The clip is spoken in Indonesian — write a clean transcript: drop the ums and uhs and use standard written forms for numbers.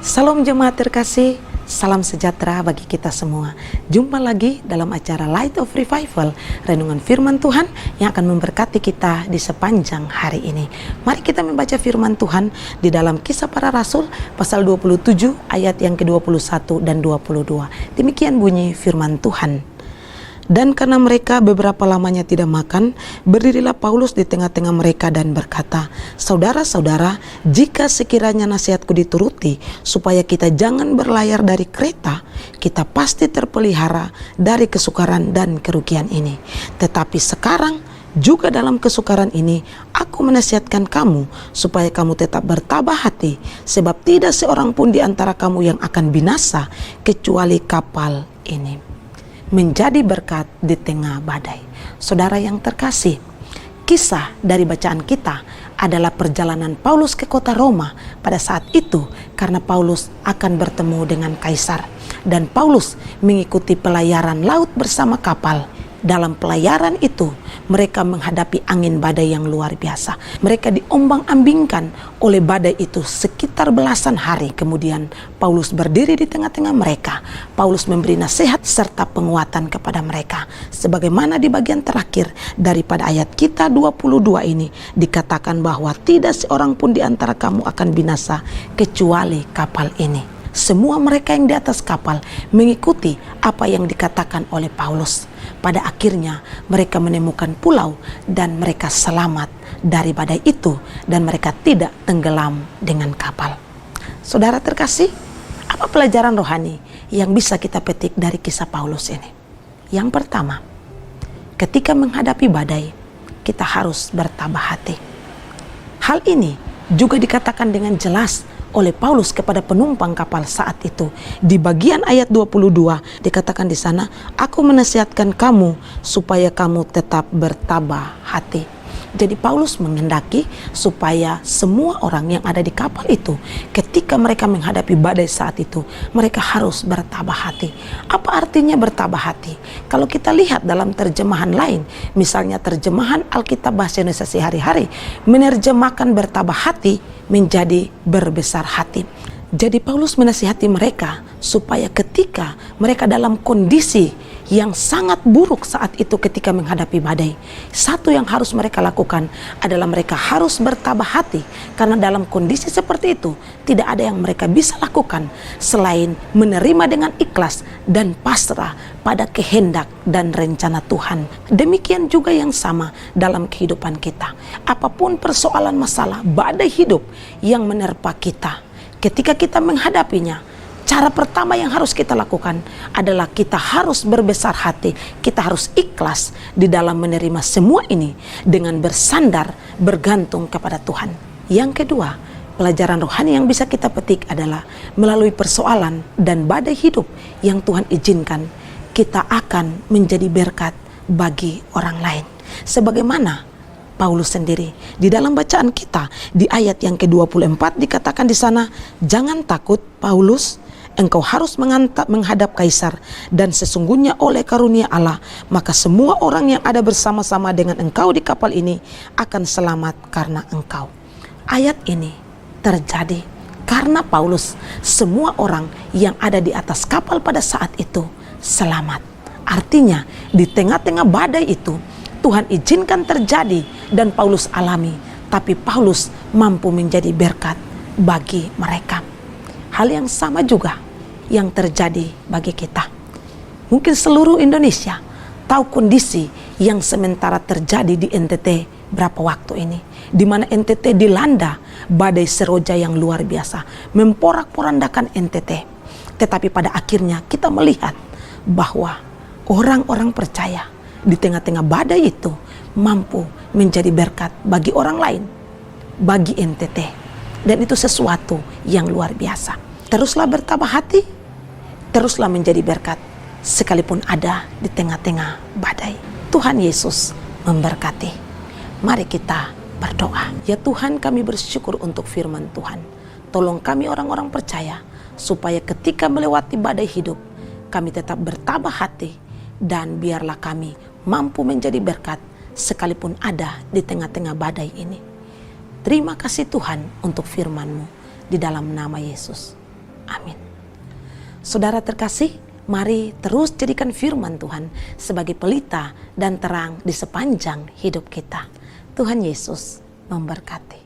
Salam jemaat terkasih, salam sejahtera bagi kita semua. Jumpa lagi dalam acara Light of Revival, renungan firman Tuhan yang akan memberkati kita di sepanjang hari ini. Mari kita membaca firman Tuhan di dalam Kisah Para Rasul pasal 27 ayat yang ke-21 dan 22. Demikian bunyi firman Tuhan. Dan karena mereka beberapa lamanya tidak makan, berdirilah Paulus di tengah-tengah mereka dan berkata, "Saudara-saudara, jika sekiranya nasihatku dituruti, supaya kita jangan berlayar dari Kreta, kita pasti terpelihara dari kesukaran dan kerugian ini. Tetapi sekarang, juga dalam kesukaran ini, aku menasihatkan kamu, supaya kamu tetap bertabah hati, sebab tidak seorang pun di antara kamu yang akan binasa, kecuali kapal ini." Menjadi berkat di tengah badai. Saudara yang terkasih, kisah dari bacaan kita adalah perjalanan Paulus ke kota Roma pada saat itu karena Paulus akan bertemu dengan kaisar. Dan Paulus mengikuti pelayaran laut bersama kapal. Dalam pelayaran itu, mereka menghadapi angin badai yang luar biasa. Mereka diombang-ambingkan oleh badai itu sekitar belasan hari. Kemudian Paulus berdiri di tengah-tengah mereka. Paulus memberi nasihat serta penguatan kepada mereka. Sebagaimana di bagian terakhir daripada ayat kita 22 ini dikatakan bahwa tidak seorang pun di antara kamu akan binasa kecuali kapal ini. Semua mereka yang di atas kapal mengikuti apa yang dikatakan oleh Paulus. Pada akhirnya mereka menemukan pulau dan mereka selamat dari badai itu dan mereka tidak tenggelam dengan kapal. Saudara terkasih, apa pelajaran rohani yang bisa kita petik dari kisah Paulus ini? Yang pertama, ketika menghadapi badai, kita harus bertabah hati. Hal ini juga dikatakan dengan jelas oleh Paulus kepada penumpang kapal saat itu. Di bagian ayat 22 dikatakan di sana, "Aku menasihatkan kamu supaya kamu tetap bertabah hati." Jadi Paulus menghendaki supaya semua orang yang ada di kapal itu, ketika mereka menghadapi badai saat itu, mereka harus bertabah hati. Apa artinya bertabah hati? Kalau kita lihat dalam terjemahan lain, misalnya terjemahan Alkitab Bahasa Indonesia Sehari-hari, menerjemahkan bertabah hati menjadi berbesar hati. Jadi Paulus menasihati mereka supaya ketika mereka dalam kondisi yang sangat buruk saat itu ketika menghadapi badai, satu yang harus mereka lakukan adalah mereka harus bertabah hati. Karena dalam kondisi seperti itu tidak ada yang mereka bisa lakukan selain menerima dengan ikhlas dan pasrah pada kehendak dan rencana Tuhan. Demikian juga yang sama dalam kehidupan kita. Apapun persoalan masalah badai hidup yang menerpa kita, ketika kita menghadapinya, cara pertama yang harus kita lakukan adalah kita harus berbesar hati. Kita harus ikhlas di dalam menerima semua ini dengan bersandar, bergantung kepada Tuhan. Yang kedua, pelajaran rohani yang bisa kita petik adalah melalui persoalan dan badai hidup yang Tuhan izinkan, kita akan menjadi berkat bagi orang lain. Sebagaimana Paulus sendiri di dalam bacaan kita di ayat yang ke-24 dikatakan di sana, "Jangan takut Paulus, engkau harus menghadap kaisar, dan sesungguhnya oleh karunia Allah maka semua orang yang ada bersama-sama dengan engkau di kapal ini akan selamat karena engkau." Ayat ini terjadi karena Paulus, semua orang yang ada di atas kapal pada saat itu selamat. Artinya di tengah-tengah badai itu Tuhan izinkan terjadi dan Paulus alami, tapi Paulus mampu menjadi berkat bagi mereka. Hal yang sama juga yang terjadi bagi kita. Mungkin seluruh Indonesia tahu kondisi yang sementara terjadi di NTT berapa waktu ini, di mana NTT dilanda badai seroja yang luar biasa, memporak-porandakan NTT. Tetapi pada akhirnya kita melihat bahwa orang-orang percaya di tengah-tengah badai itu mampu menjadi berkat bagi orang lain, bagi NTT. Dan itu sesuatu yang luar biasa. Teruslah bertabah hati, teruslah menjadi berkat sekalipun ada di tengah-tengah badai. Tuhan Yesus memberkati. Mari kita berdoa. Ya Tuhan, kami bersyukur untuk firman Tuhan. Tolong kami orang-orang percaya supaya ketika melewati badai hidup, kami tetap bertabah hati, dan biarlah kami mampu menjadi berkat sekalipun ada di tengah-tengah badai ini. Terima kasih Tuhan untuk firman-Mu di dalam nama Yesus. Amin. Saudara terkasih, mari terus jadikan firman Tuhan sebagai pelita dan terang di sepanjang hidup kita. Tuhan Yesus memberkati.